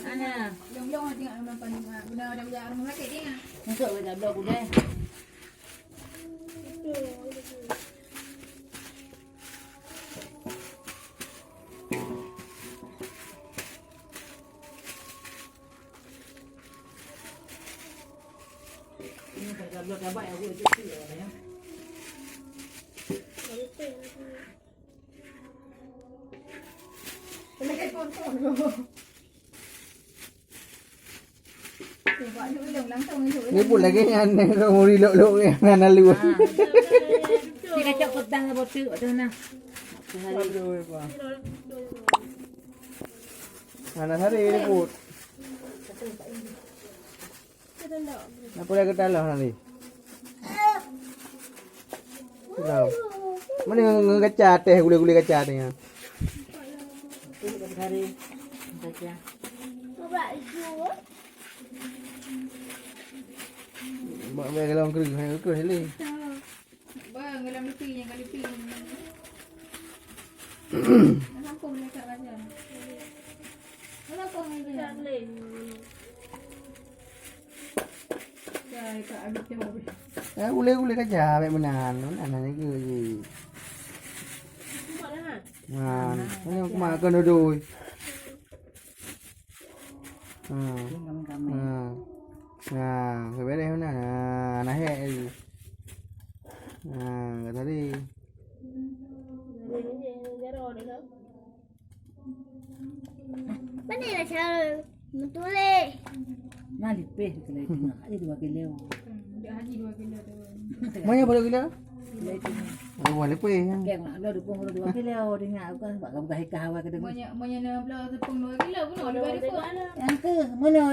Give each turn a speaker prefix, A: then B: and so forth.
A: Ana.
B: Long-long tengok nampak ni. Guna dah belajar rumah sakit ni.
A: Masuk ke dalam blok udah. Ini kat blok abang aku itu ya.
B: Pakai phone dulu. Buat dulu dong langsung itu.
C: Ni pun lagi yang mau dilok-lok yang lalu.
A: Ni kacau petang ke botu tu nah.
C: Aduh, Pak. Anak hari ni put. Apa dah ketalah nanti? Tahu. Mana yang kacat teh gule-gule kacat ni.
A: Tu hari baca.
C: Mak bagi lawan kering, hang kering ni.
B: Bang, dalam lipi yang kali lipi. Kampung dekat badan. Kampung ni. Dah tak habis tengok.
C: Gule-gule kacat baik menan. Menan ni ke je. Nah, ni aku makan dulu. Nah, beres mana? Nah, hei. Nah, tadi.
D: Mana nak cara menulis?
A: Nah lipih tu lagi tengah. Ada 2 kilo.
B: Dah haji 2 kilo tu.
C: Mana boleh gila?
A: Kilo itu.
C: Oh, boleh pun.
A: Kek mak ada dukung 2 kilo dengar bukan sebab kamu hikah awak ke dengar.
B: Banyak nak belah tepung 2 kilo pun ada balik pun.
A: Yang ke mana